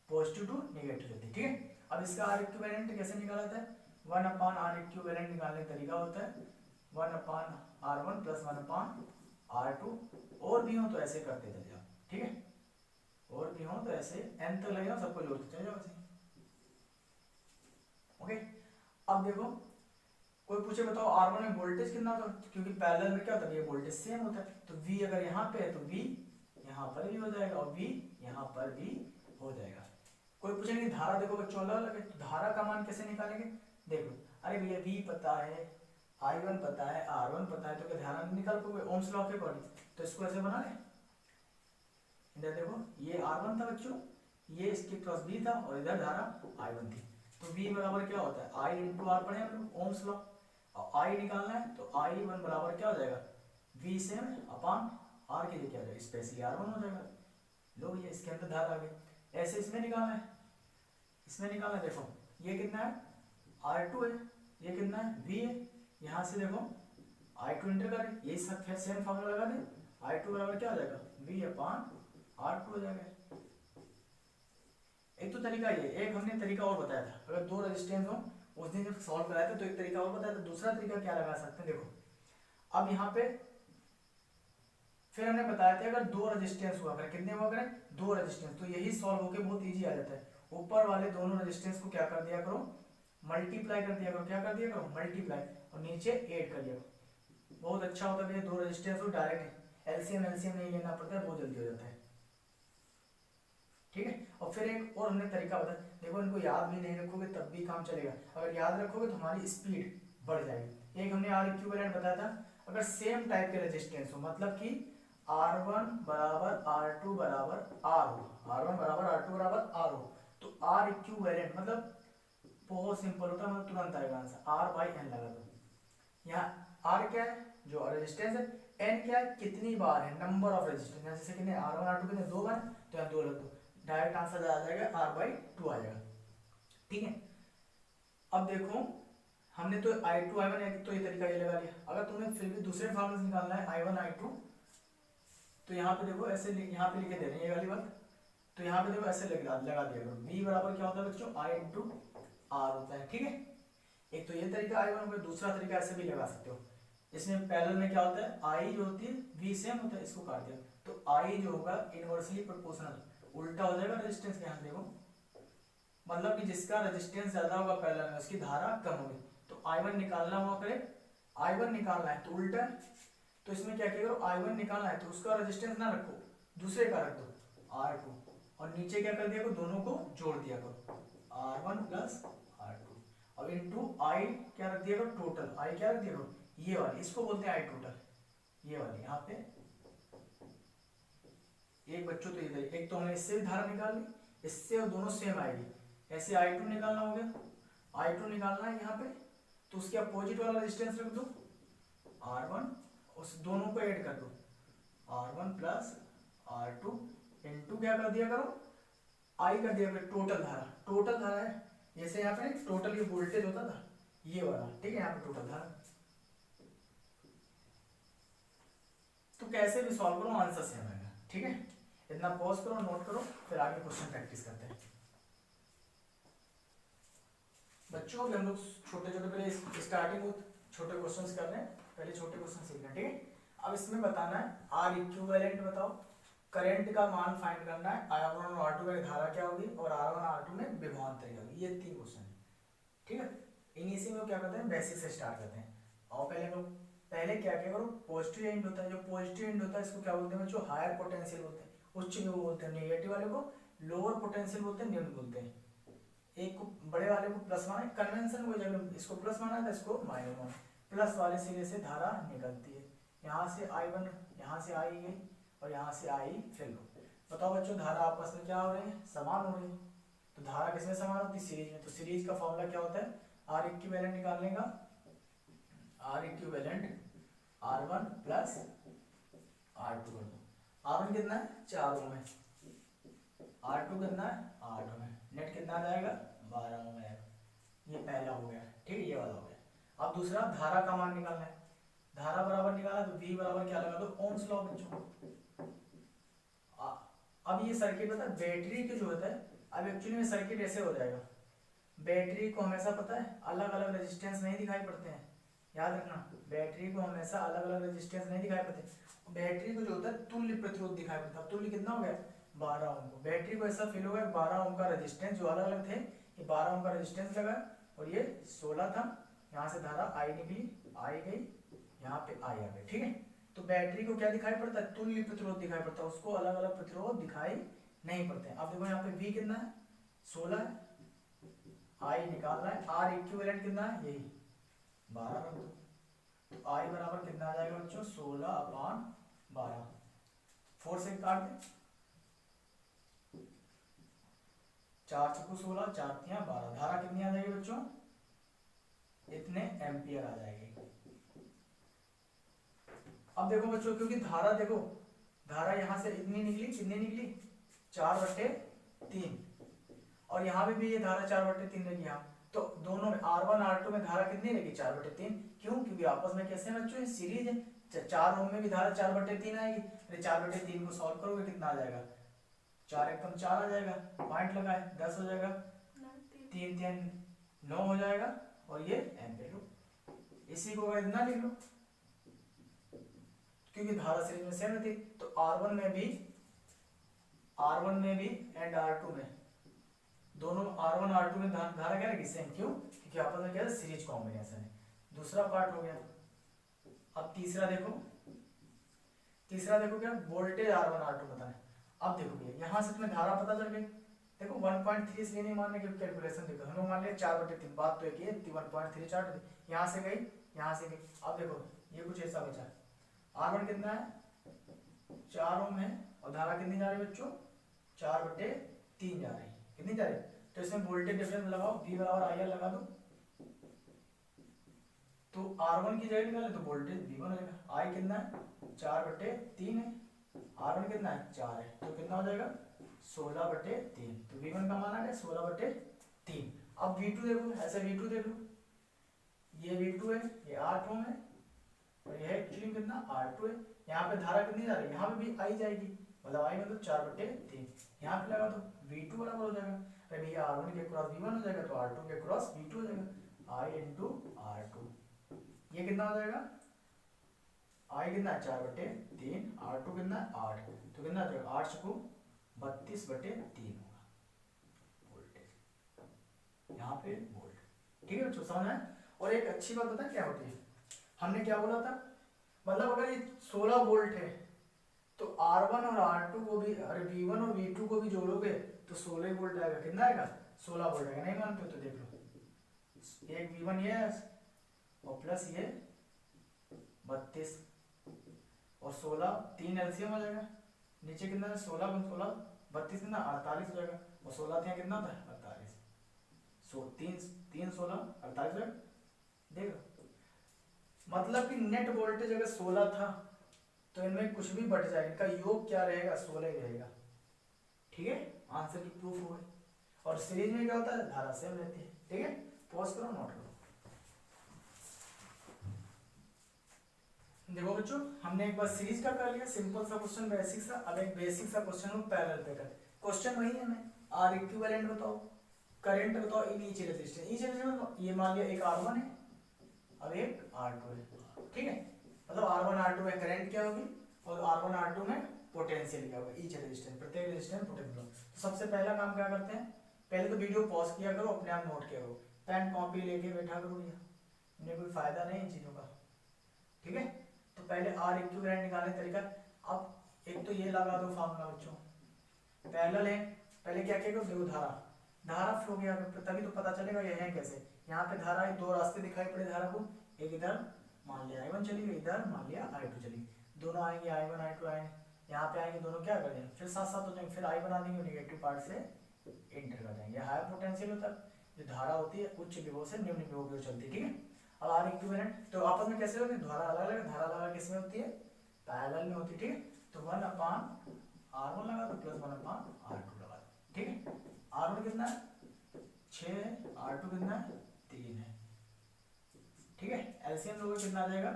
पॉजिटिव टू निगेटिव चलती है। ठीक है, अब इसका आर इक्विवेलेंट कैसे निकाला जाता है, 1/R इक्विवेलेंट निकालने का तरीका होता है 1/R1 प्लस 1/R2, और भी हो तो ऐसे करते चले जाओ। ठीक है, और भी हो तो ऐसे n तक लगे जाओ, सबको जोड़ते चले जाओ ऐसे। ओके, अब देखो कोई पूछे बताओ R1 में वोल्टेज कितना होता है, क्योंकि पैरेलल में क्या होता है, ये वोल्टेज सेम होता है, तो V अगर यहाँ पे है तो V यहाँ पर भी हो जाएगा और V यहाँ पर भी हो जाएगा। कोई पूछे नहीं धारा देखो बच्चों अलग अलग है, तो धारा का मान कैसे निकालेंगे, देखो अरे भैया V पता है, I1 पता है, R1 पता है, तो क्या धारा नहीं निकाल पाओगे ओम्स लॉ के अकॉर्डिंग, तो इसको ऐसे बना लें, इधर देखो ये R1 था बच्चों, ये इसके क्रॉस B था, और इधर धारा I1 थी, तो V बराबर क्या होता है, I इंटू R पढ़े हम लोग ओम्स लॉ, और I निकालना है तो I1 बराबर क्या हो जाएगा, V सेम अपॉन R की जगह क्या हो जाएगा, स्पेशली R1 हो जाएगा। लो भैया इसके अंदर धारा आ गई, ऐसे इसमें निकालना है, इसमें निकालना है, देखो ये कितना है R2 है, ये कितना है V है, यहाँ से देखो I2 इंटर करें, यही सब फिर सेम फॉर्मूला लगा दें, I2 बराबर क्या हो जाएगा, V अपॉन R2 हो जाएगा। एक तो तरीका ये, एक हमने तरीका और बताया था, अगर दो रेजिस्टेंस हो, उस दिन जब सॉल्व कराया था तो एक तरीका और बताया था, दूसरा तरीका क्या लगा सकते हैं, देखो अब यहाँ पे फिर हमने बताया था अगर दो रेजिस्टेंस हुआ करें, कितने हुआ करें, दो रेजिस्टेंस, तो यही सॉल्व होके बहुत इजी आ जाता है, ऊपर वाले दोनों रेजिस्टेंस को क्या कर दिया करो, मल्टीप्लाई कर दिया करो, क्या कर दिया करो मल्टीप्लाई, और नीचे ऐड कर दिया करो, बहुत अच्छा होता है, दो रेजिस्टेंस हो डायरेक्ट एलसीएम नहीं लेना पड़ता है, बहुत जल्दी हो जाता है। ठीक है, और फिर एक और हमने तरीका बताया, देखो इनको याद भी नहीं रखोगे तब भी काम चलेगा, अगर याद रखोगे तो हमारी स्पीड बढ़ जाएगी। एक हमने आर इक्विवेलेंट बताया था, अगर सेम टाइप के रेजिस्टेंस हो, मतलब कि R1 बराबर R2 बराबर R हो, R1 बराबर R2 बराबर R हो, तो R इक्विवेलेंट मतलब बहुत सिंपल होता है, मतलब तुरंत आएगा आंसर, R/N लगा दो, यहाँ R क्या है जो रेजिस्टेंस है, N क्या है कितनी बार है, नंबर ऑफ रेजिस्टेंस, जैसे कितने R1 R2 कितने 2 बार, तो यहाँ 2 लग दो, डायरेक्ट आंसर आ जाएगा R/2 आ जाएगा। ठीक है, अब देखो हमने तो I2 I1 तो ये तरीका ये लगा लिया, अगर तुम्हें फिर भी दूसरे फॉर्मूले निकालना है I1 I2, तो यहाँ पे देखो ऐसे यहाँ पे लिखे दे रहे हैं ये वाली बात, तो यहाँ पे देखो ऐसे लगा दिया करो, V बराबर क्या होता है बच्चों I इंटू R होता है। ठीक है, एक तो ये तरीका I1 होगा, दूसरा तरीका ऐसे भी लगा सकते हो, इसमें पैरेलल में क्या होता है I जो होती है V सेम होता है, इसको काट दिया तो I जो होगा इनवर्सली प्रोपोर्शनल, उल्टा हो जाएगा रेजिस्टेंस के, यहाँ देखो मतलब कि जिसका रेजिस्टेंस ज्यादा होगा पैरेलल में उसकी धारा कम होगी, तो I1 निकालना हुआ करे, I1 निकालना है तो उल्टा, तो इसमें क्या करो I1 निकालना है तो उसका रेजिस्टेंस ना रखो, दूसरे का रख दो R2, और नीचे क्या कर दिया करो, दोनों को जोड़ दिया करो R1 प्लस R2, अब इनटू I क्या रख दिया करो, टोटल I क्या रख दिया करो, ये वाली, इसको बोलते हैं I टोटल, ये वाली यहाँ पे एक बच्चों, तो इधर एक तो हमने इससे भी धारा निकाल ली, इससे और दोनों सेम आएगी, ऐसे I2 निकालना हो गया, I2 निकालना है यहाँ पे, तो उसके अपोजिट वाला रेजिस्टेंस रख दो R1, उस दोनों को ऐड कर दो R1 प्लस R2 इनटू क्या कर दिया करो आई कर दिया फिर टोटल धारा, टोटल धारा है जैसे यहाँ पे टोटल ये वोल्टेज होता था ये वाला, ठीक है, यहाँ पे टोटल धारा। तो कैसे भी सॉल्व करो आंसर सेम आएगा, ठीक है। इतना पॉज करो, नोट करो, फिर आगे क्वेश्चन प्रैक्टिस करते हैं। बच्चों भी हम लोग छोटे छोटे पहले स्टार्टिंग में छोटे क्वेश्चंस कर रहे हैं, पहले छोटे क्वेश्चन सीख रहे हैं, ठीक है। अब इसमें बताना है आर इक्विवेलेंट बताओ, करंट का मान फाइंड करना है, R1 और R2 में धारा क्या होगी और R1 R2 में विभवांतर क्या होगी, ये 3 क्वेश्चन है, ठीक है। इनिशियल में क्या करते हैं, बेसिक से स्टार्ट करते हैं। और पहले क्या क्या करो, पॉजिटिव एंड होता है, जो पॉजिटिव एंड होता है इसको क्या बोलते हैं बच्चों, हायर पोटेंशियल बोलते हैं, उच्च विभव बोलते हैं। नेगेटिव वाले को लोअर पोटेंशियल बोलते हैं, निम्न बोलते हैं। एक को बड़े वाले को प्लस माना, कन्वेंशन को जब इसको प्लस माना था इसको माइनस माना, प्लस वाले सिरे से धारा निकलती है, यहाँ से I1 यहाँ से आई गई और यहाँ से आई फिर लो। बताओ बच्चों धारा आपस में क्या हो रही है, समान हो रही है। तो धारा किसमें समान होती है, सीरीज में। तो सीरीज का फॉर्मूला क्या होता है, आर इक्विवेलेंट निकालने का, are equivalent R1 plus R2 कर दो। R1 कितना है 4 ओम है, R2 कितना है 8 ओम है, नेट कितना आ जाएगा 12 ओम आएगा। ये पहला हो गया, ठीक है, ये वाला हो गया। अब दूसरा धारा का मान निकालना है, धारा बराबर निकाला तो V बराबर क्या लगा दो, ओम्स लॉ बच्चों। अब ये सर्किट पता है बैटरी के जो होता है, अब एक्चुअली में सर्किट ऐसे हो जाएगा, बैटरी को हमेशा पता है अलग अलग रेजिस्टेंस नहीं दिखाई पड़ते हैं, याद रखना, बैटरी को हमेशा अलग अलग रेजिस्टेंस नहीं दिखाई पड़ते। बैटरी को जो होता है तुल्य प्रतिरोध दिखाई पड़ता है। तुल्य कितना हो गया 12 ओम को, बैटरी को ऐसा फील होगा 12 ओम का रेजिस्टेंस जो अलग अलग थे, ये 12 ओम का रेजिस्टेंस लगा और ये 16 था, यहाँ से धारा आई निकली, आई गई, यहाँ पे आई आ गई, ठीक है। तो बैटरी को क्या दिखाई पड़ता है, तुल्य प्रतिरोध दिखाई पड़ता है, उसको अलग अलग प्रतिरोध दिखाई नहीं पड़ते हैं। अब देखो यहाँ पे V कितना है 16 है, आई निकालना है, आर इक्विवेलेंट कितना है यही 12 रख दो, तो आई बराबर कितना आ जाएगा बच्चों 16/12, 4 से काट दे, 4 चौको 16, 4 तियां 12, धारा कितनी आ जाएगी बच्चों, इतने एम्पियर आ जाएगी। अब देखो बच्चों क्योंकि धारा देखो, धारा यहाँ से इतनी निकली, कितनी निकली 4/3, और यहाँ पे भी ये धारा 4/3 रहेगी यहाँ, तो दोनों में R1 R2 में धारा कितनी रहेगी 4/3, क्यों, क्योंकि आपस में कैसे हैं बच्चों, सीरीज है। 4 ओम में भी धारा 4/3 आएगी, फिर 4/3 को सॉल्व करोगे कितना आ जाएगा, 4 एकम 4 आ जाएगा, पॉइंट लगाए 10 हो जाएगा, 3 3 9 हो जाएगा, और ये एम्पियर लो, इसी को इतना लिख लो, क्योंकि धारा सीरीज में सेम थी। तो R1 में भी एंड R2 में, दोनों R1 R2 में धारा क्या रहेगी सेम, क्यों, क्योंकि आपस में क्या है सीरीज कॉम्बिनेशन है। दूसरा पार्ट हो गया। अब तीसरा देखो क्या, वोल्टेज R1 R2 पता है। अब देखो भैया यहाँ से तुम्हें धारा पता चल गई, देखो 1.3 इसलिए नहीं मानने की कैलकुलेशन देखो, हम लोग मान लिया 4/3, बात तो एक ही है, 1.3 चार्ट यहाँ से गई, यहाँ से गई। अब देखो ये कुछ ऐसा बचा, R1 कितना है 4 ओम है, और धारा कितनी जा रही है बच्चों 4/3 जा रही है, कितनी जा रही है, तो इसमें वोल्टेज डिफरेंस लगाओ, V बराबर IR लगा दो, तो R1 की जगह निकाले तो वोल्टेज V1 रहेगा, I कितना है 4/3 है, R1 कितना है 4 है, तो कितना हो जाएगा 16/3, तो V1 का मान आ गया 16/3। अब V2 देखो, ऐसे V2 देख लो, ये V2 है, ये 8 ओम है, और यह एक्चुअली कितना R2 है। यहाँ पे धारा कितनी जा रही है, यहाँ पे भी आई जाएगी, मतलब आई मतलब 4/3, यहाँ पे लगा दो V2 बराबर हो जाएगा, अरे भैया R1 के क्रॉस V1 हो जाएगा, तो R2 के क्रॉस V2 हो जाएगा, I इंटू R2, ये कितना हो जाएगा, I कितना 4/3, R2 कितना 8, तो कितना हो जाएगा 8 को 32/3 होगा वोल्टेज, यहाँ पे वोल्ट, ठीक है बच्चों, समझ में। और एक अच्छी बात पता है क्या होती है, हमने क्या बोला था, मतलब अगर ये 16 वोल्ट है तो R1 और R2 को भी, अरे V1 और V2 को भी जोड़ोगे तो 16 वोल्ट आएगा, कितना आएगा 16 वोल्ट आएगा। नहीं मानते हो तो देख लो, एक V1 ये है और प्लस ये 32 और 16, 3 एलसीएम हो जाएगा, नीचे कितना है 16 × 16 32 कितना 48 हो जाएगा, और 16 यहाँ कितना होता है 48, 3 16 48 हो जाएगा। देखो मतलब कि नेट वोल्टेज अगर 16 था तो इनमें कुछ भी बढ़ जाए, इनका योग क्या रहेगा 16 ही रहेगा, ठीक है, आंसर की प्रूफ हो गई। और सीरीज में क्या होता है, धारा सेम रहती है। ठीक है, पॉज करो, नोट करो। देखो बच्चों, हमने एक बार सीरीज का कर लिया, सिंपल सा क्वेश्चन, बेसिक सा। अब एक बेसिक सा क्वेश्चन हो पैरेलल पे कर। क्वेश्चन वही है, मैं आर इक्विवेलेंट बताओ, करंट बताओ in each resistance. Each resistance ये मान लिया एक R1 है, अब एक R2 है। ठीक है, मतलब R1 R2 में करंट क्या होगी और R1 R2 में पोटेंशियल क्या होगा, ईच रेजिस्टेंस, प्रत्येक रेजिस्टेंस पोटेंशियल। तो सबसे पहला काम क्या करते हैं, पहले तो वीडियो पॉज किया करो, अपने आप नोट किया करो, पेन कॉपी लेके बैठा करो भैया, इन्हें कोई फायदा नहीं इन चीजों का। ठीक है, तो पहले आर इक्विवेलेंट निकालने तरीका। अब एक तो ये लगा दो फार्मूला बच्चों, पैरेलल है, पहले क्या किया, देखो धारा फ्लो किया, तभी तो पता चलेगा ये है कैसे। यहाँ पे धारा है, दो रास्ते दिखाई पड़े धारा को, एक इधर मान लिया I1 चली गई, इधर मान लिया I2 चली गई, दोनों आएंगे I1 I2 आएंगे, यहाँ पे आएंगे दोनों क्या कर देंगे, फिर साथ साथ हो जाएंगे, फिर I बना देंगे, नेगेटिव पार्ट से इंटर कर देंगे। हाई पोटेंशियल होता है, जो धारा होती है उच्च विभव से निम्न विभव की ओर चलती है। ठीक है, अब आर इक्विवेलेंट तो आपस में कैसे होती है, धारा अलग अलग, धारा अलग किसमें होती है, पैरेलल में होती है। ठीक है, तो 1/R1 लगा दो प्लस 1/R2 लगा दो। ठीक है, R1 कितना है 6, R2 कितना है 3 है। ठीक है, एलसीएम लोगे कितना आ जाएगा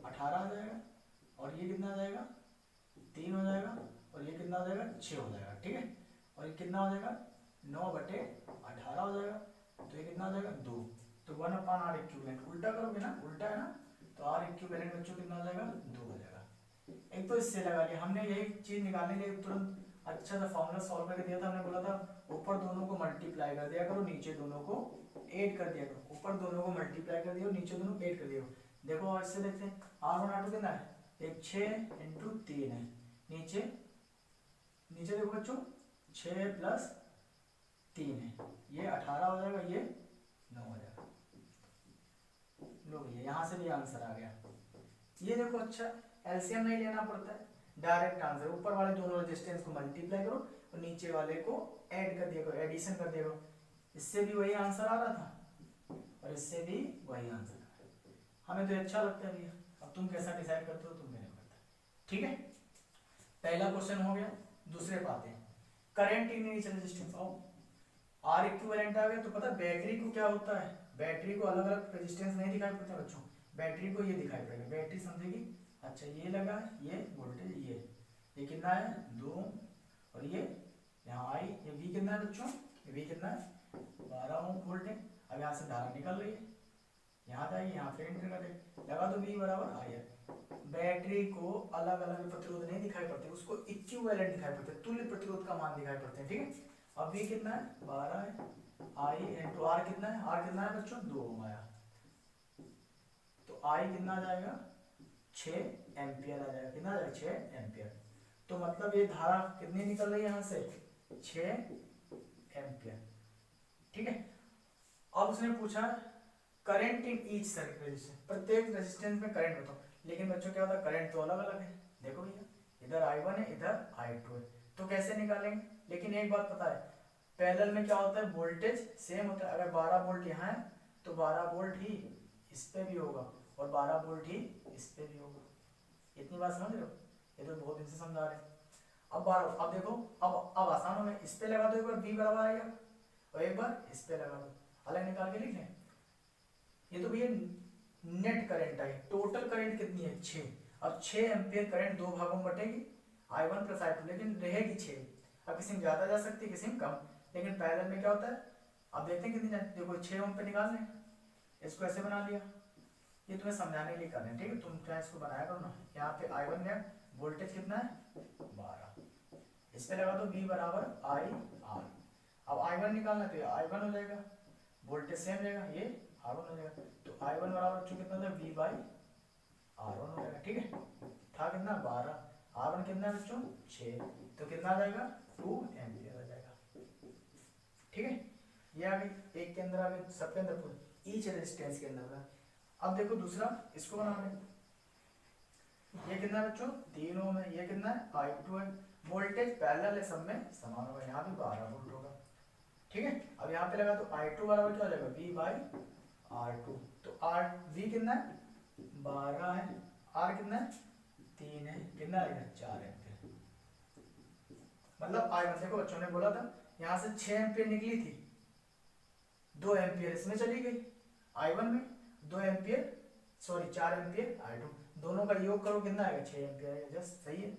18 आ जाएगा, और ये कितना आ जाएगा 3 हो जाएगा, और ये कितना आ जाएगा 6 हो जाएगा। ठीक है, और ये कितना हो जाएगा 9/18 हो जाएगा, तो ये कितना हो जाएगा 2। तो 1/R इक्विवेलेंट उल्टा करोगे ना, उल्टा है ना, तो R इक्विवेलेंट बच्चों कितना हो जाएगा 2 हो जाएगा। एक तो इससे लगा लिया हमने, यही चीज निकालने के लिए तुरंत अच्छा सा फॉर्मूला सॉल्व करके दिया था। हमने बोला था ऊपर दोनों को मल्टीप्लाई कर दिया करो, नीचे दोनों को ऐड कर दिया करो, ऊपर दोनों को मल्टीप्लाई कर दिया, नीचे दोनों को ऐड कर दिया। देखो इससे देखते हैं, R1 R2 कितना है, एक 6 × 3 है, नीचे नीचे देखो बच्चों 6 + 3 है, ये 18 हो जाएगा, ये 9 हो जाएगा। लो भैया यहाँ से भी आंसर आ गया। ये देखो अच्छा, एलसीएम नहीं लेना पड़ता है, डायरेक्ट आंसर, ऊपर वाले दोनों रेजिस्टेंस को मल्टीप्लाई करो और नीचे वाले को ऐड कर दिया करो, एडिशन कर दिया करो। इससे भी वही आंसर आ रहा था और इससे भी वही आंसर आ रहा है। हमें तो अच्छा लगता है भैया, अब तुम कैसा डिसाइड करते हो तुम नहीं पता। ठीक है, पहला क्वेश्चन हो गया। दूसरे पे आते हैं, करंट इन ईच रेजिस्टेंस। आओ, आर इक्विवेलेंट आ गया तो पता बैटरी को क्या होता है, बैटरी को अलग अलग रेजिस्टेंस नहीं दिखाई पड़ते बच्चों, बैटरी को ये दिखाई पड़ेगा, बैटरी समझेगी। अच्छा ये लगा, ये वोल्टेज, ये कितना है 2, और ये यहाँ आई, ये V कितना है बच्चों, ये V कितना है 12 ओम वोल्ट है। अब यहाँ से धारा निकल रही है, यहाँ जाएगी, यहाँ पे एंटर करें, लगा दो V = I है। बैटरी को अलग अलग प्रतिरोध नहीं दिखाई पड़ते, उसको इक्विवेलेंट दिखाई पड़ते, तुल्य प्रतिरोध का मान दिखाई पड़ते हैं। ठीक है, अब V कितना है 12 है, I × R कितना है, R कितना है बच्चों 2 ओम आया, तो I कितना आ जाएगा 6 एम्पियर आ जाएगा, कितना आ जाएगा 6 एम्पियर। तो मतलब ये धारा कितनी निकल रही है यहाँ से 6 एम्पियर। ठीक है, अब उसने पूछा current in each circuit resistance, प्रत्येक रेजिस्टेंस में करंट बताओ। लेकिन बच्चों क्या होता है, करंट तो अलग अलग है। देखो भैया, इधर I1 है, इधर I2 है, तो कैसे निकालेंगे। लेकिन एक बात पता है, पैरेलल में क्या होता है, वोल्टेज सेम होता है। अगर 12 वोल्ट यहाँ है तो 12 वोल्ट ही इस पे भी होगा, और 12 वोल्ट ही इस पे भी होगा। इतनी बात समझ रहे हो, ये तो बहुत दिन से समझा रहे हैं। अब देखो, अब आसान हो गया, इस पे लगा दो एक बार V बराबर आएगा, और एक बार इस पे लगा दो, अलग निकाल के लिख लें। ये तो भैया net current I, total current कितनी है 6, अब 6 एम्पियर करंट दो भागों में बटेगी, I1 + I2, लेकिन रहेगी 6। अब किसी में ज्यादा जा सकती है, किसी में कम, लेकिन पैरेलल में क्या होता है, अब देखते हैं कितनी, देखो 6 ओम पे निकाल लें, इसको ऐसे बना लिया, ये तुम्हें समझाने के लिए कर रहे हैं। ठीक है, तुम चाहे इसको बनाया करो ना। यहाँ पे I1 में वोल्टेज कितना है 12, इस पे लगा दो V = IR। अब I1 निकालना तो ये I1 हो जाएगा, वोल्टेज सेम रहेगा, ये R1 हो जाएगा, तो I1 = कितना होता है V/R1 हो जाएगा। ठीक है, था कितना 12, R1 कितना है बच्चों 6, तो कितना आ जाएगा 2 एम्पियर आ जाएगा। ठीक है, ये आ गई, एक के अंदर आ गई, सबके अंदर पूरे ईच रेजिस्टेंस के अंदर। अब देखो दूसरा, इसको बना लें, ये कितना है बच्चों 3 ओम है, ये कितना है I2 है, वोल्टेज पैरेलल है, सब में समान होगा, यहाँ भी 12 वोल्ट होगा। ठीक है, अब यहाँ पे लगा तो I2 बराबर क्या हो जाएगा V/R2, तो V कितना है 12 है, R कितना है 3 है, कितना आएगा 4 एम्पियर। मतलब I1 देखो बच्चों ने बोला था यहाँ से 6 एम्पियर निकली थी, 2 एम्पियर इसमें चली गई I1 में, 2 एम्पियर सॉरी 4 एम्पियर I2, दोनों का योग करो कितना आएगा 6 एम्पियर आएगा। जस्ट सही है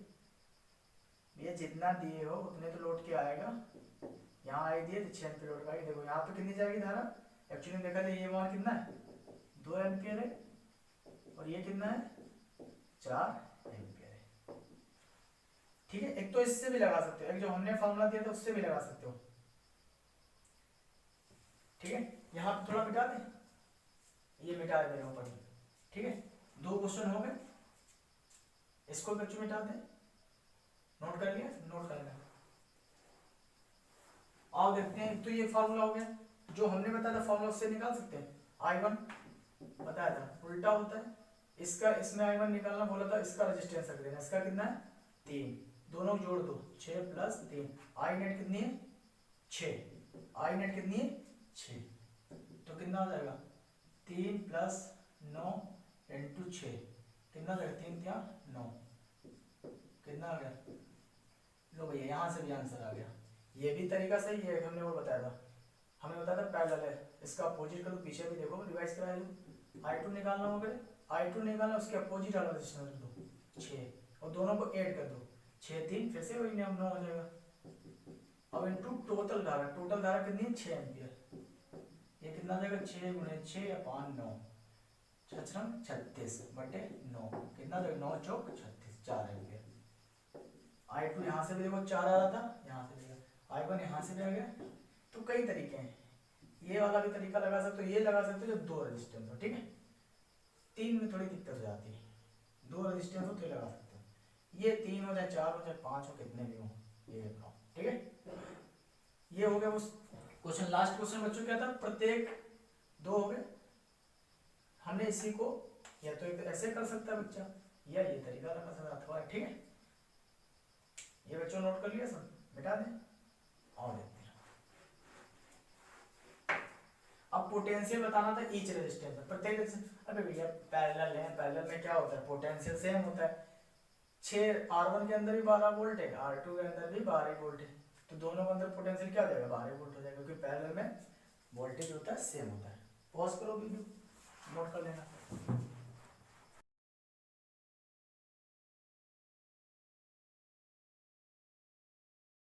भैया, जितना दिए हो उतने तो लौट के आएगा। यहाँ आई दिए तो 6 एम्पियर लौट के आएगी। देखो यहाँ पे कितनी जाएगी धारा, एक्चुअली देखा जाए ये मान कितना है 2 एम्पियर है और ये कितना है 4 एम्पियर है। ठीक है, एक तो इससे भी लगा सकते हो, एक जो हमने फॉर्मूला दिया था उससे भी लगा सकते हो। ठीक है, यहाँ पे थोड़ा मिटा दें, ये मिटा दे रहे ऊपर। ठीक है, 2 क्वेश्चन हो गए, इसको बच्चों मिटा दें। नोट कर लिया, नोट कर लेना। आओ देखते हैं, तो ये फॉर्मूला हो गया जो हमने बताया था, फॉर्मूला उससे निकाल सकते हैं। I1 बताया था उल्टा होता है इसका, इसमें I1 निकालना बोला था, इसका रेजिस्टेंस रख देना। इसका कितना है 3, दोनों जोड़ दो 6 + 3, आई नेट कितनी है 6, आई नेट कितनी है 6, तो कितना हो जाएगा 3 + 9 × 6 कितना हो जाएगा 3 × 9 कितना आ गया। लो भैया यहाँ से भी आंसर आ गया। ये भी तरीका सही है, हमने वो बताया था, हमें बताया था पैरेलल है, इसका अपोजिट करो, पीछे भी देखो रिवाइज करा लो। I2 निकालना होगा, I2 निकालना, उसके अपोजिट वाला रेजिस्टेंस दो 6 और दोनों को ऐड कर दो 6 3 फिर से वही नियम 9 हो जाएगा। अब इनटू टोटल धारा कितनी है 6 एम्पियर, ये कितना आ जाएगा 6 × 6 या 5 9 36 बटे 9 कितना आ जाएगा 9 चौक 36 4 एम्पियर। I2 यहाँ से भी देखो 4 आ रहा था, यहाँ से भी I1 यहाँ से भी आ गया। तो कई तरीके हैं, ये वाला भी तरीका लगा सकते हो, ये लगा सकते हो जो 2 रेजिस्टेंस हो। ठीक है, 3 में थोड़ी दिक्कत हो जाती है, 2 रेजिस्टेंस हो तो लगा सकते हो, ये 3 हो चाहे 4 हो चाहे 5 हो कितने भी हो ये बताओ। ठीक है, ये हो गया उस क्वेश्चन। लास्ट क्वेश्चन बच्चों क्या था, प्रत्येक 2 हो गए। हमने इसी को या तो एक ऐसे कर सकता है बच्चा, या ये तरीका लगा सकता अथवा। ठीक है, ये बच्चों नोट कर लिया सब, मिटा दें और देखते हैं। अब पोटेंशियल बताना था ईच रेजिस्टेंस में, प्रत्येक रेजिस्टेंस। अबे भैया पैरेलल है, पैरेलल में क्या होता है पोटेंशियल सेम होता है। 6 R1 के अंदर भी 12 वोल्ट है, R2 के अंदर भी 12 वोल्ट है, तो दोनों के अंदर पोटेंशियल क्या हो जाएगा 12 वोल्ट हो जाएगा, क्योंकि पैरेलल में वोल्टेज होता है सेम होता है। पॉज करो वीडियो, नोट कर लेना।